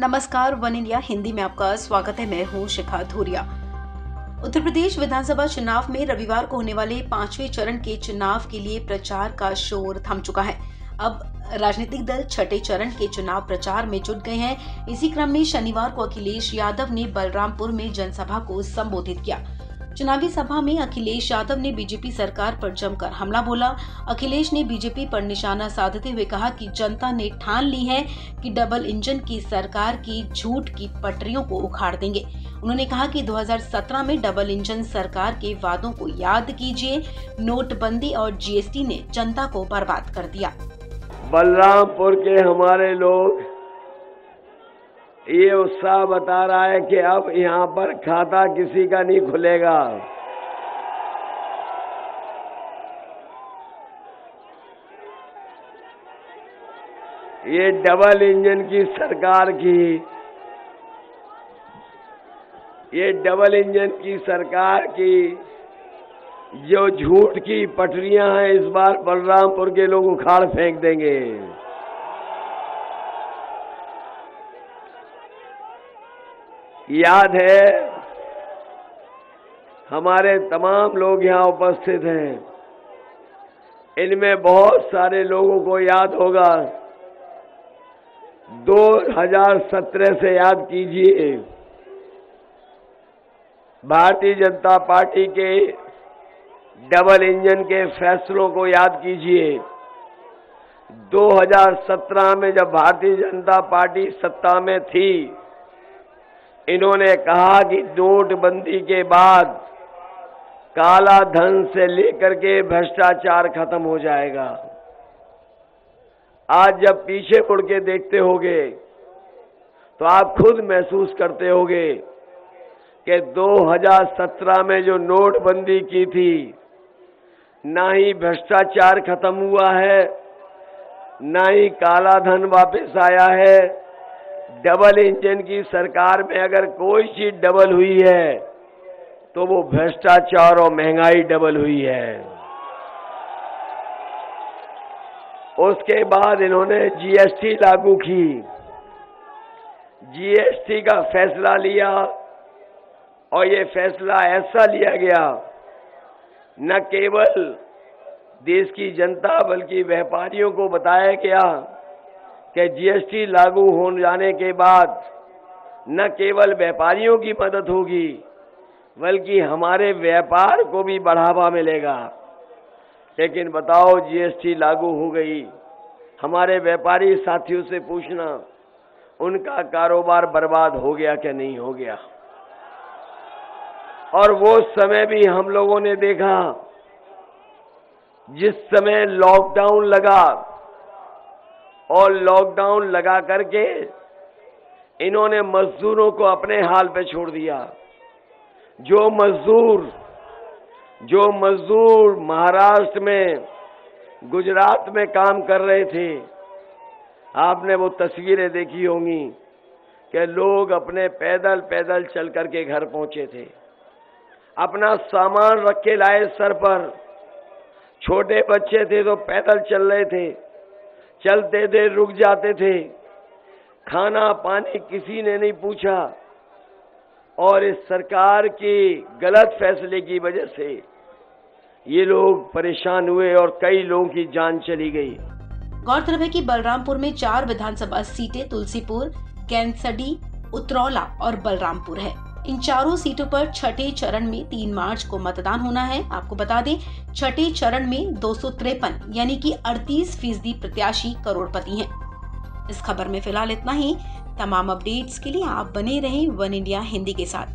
नमस्कार, one India Hindi में आपका स्वागत है। मैं हूं शिखा धूरिया। उत्तर प्रदेश विधानसभा चुनाव में रविवार को होने वाले 5वें चरण के चुनाव के लिए प्रचार का शोर थम चुका है। अब राजनीतिक दल छठे चरण के चुनाव प्रचार में जुट गए हैं। इसी क्रम में शनिवार को अखिलेश यादव ने बलरामपुर में जनसभा को संबोधित किया। चुनावी सभा में अखिलेश यादव ने बीजेपी सरकार पर जमकर हमला बोला। अखिलेश ने बीजेपी पर निशाना साधते हुए कहा कि जनता ने ठान ली है कि डबल इंजन की सरकार की झूठ की पटरियों को उखाड़ देंगे। उन्होंने कहा कि 2017 में डबल इंजन सरकार के वादों को याद कीजिए। नोटबंदी और जीएसटी ने जनता को बर्बाद कर दिया। बलरामपुर के हमारे लोग ये उत्साह बता रहा है कि अब यहाँ पर खाता किसी का नहीं खुलेगा। ये डबल इंजन की सरकार की जो झूठ की पटरियां हैं, इस बार बलरामपुर के लोग उखाड़ फेंक देंगे। याद है, हमारे तमाम लोग यहाँ उपस्थित हैं, इनमें बहुत सारे लोगों को याद होगा 2017 से याद कीजिए, भारतीय जनता पार्टी के डबल इंजन के फैसलों को याद कीजिए। 2017 में जब भारतीय जनता पार्टी सत्ता में थी, इन्होंने कहा कि नोटबंदी के बाद काला धन से लेकर के भ्रष्टाचार खत्म हो जाएगा। आज जब पीछे मुड़ के देखते होगे तो आप खुद महसूस करते होगे कि 2017 में जो नोटबंदी की थी, ना ही भ्रष्टाचार खत्म हुआ है, ना ही काला धन वापस आया है। डबल इंजन की सरकार में अगर कोई चीज डबल हुई है तो वो भ्रष्टाचार और महंगाई डबल हुई है। उसके बाद इन्होंने जीएसटी लागू की, जीएसटी का फैसला लिया, और ये फैसला ऐसा लिया गया, न केवल देश की जनता बल्कि व्यापारियों को बताया गया कि जीएसटी लागू हो जाने के बाद न केवल व्यापारियों की मदद होगी बल्कि हमारे व्यापार को भी बढ़ावा मिलेगा। लेकिन बताओ, जीएसटी लागू हो गई, हमारे व्यापारी साथियों से पूछना, उनका कारोबार बर्बाद हो गया कि नहीं हो गया। और वो समय भी हम लोगों ने देखा जिस समय लॉकडाउन लगा, और लॉकडाउन लगा करके इन्होंने मजदूरों को अपने हाल पे छोड़ दिया। जो मजदूर महाराष्ट्र में, गुजरात में काम कर रहे थे, आपने वो तस्वीरें देखी होंगी कि लोग अपने पैदल चल करके घर पहुंचे थे, अपना सामान रख के लाए सर पर। छोटे बच्चे थे तो पैदल चल रहे थे, चलते थे, रुक जाते थे, खाना पानी किसी ने नहीं पूछा। और इस सरकार के गलत फैसले की वजह से ये लोग परेशान हुए और कई लोगों की जान चली गई। गौरतलब है कि बलरामपुर में 4 विधानसभा सीटें तुलसीपुर, कैंसडी, उतरौला और बलरामपुर है। इन चारों सीटों पर छठे चरण में 3 मार्च को मतदान होना है। आपको बता दें, छठे चरण में 253 यानी कि 38% प्रत्याशी करोड़पति हैं। इस खबर में फिलहाल इतना ही। तमाम अपडेट्स के लिए आप बने रहें वन इंडिया हिंदी के साथ।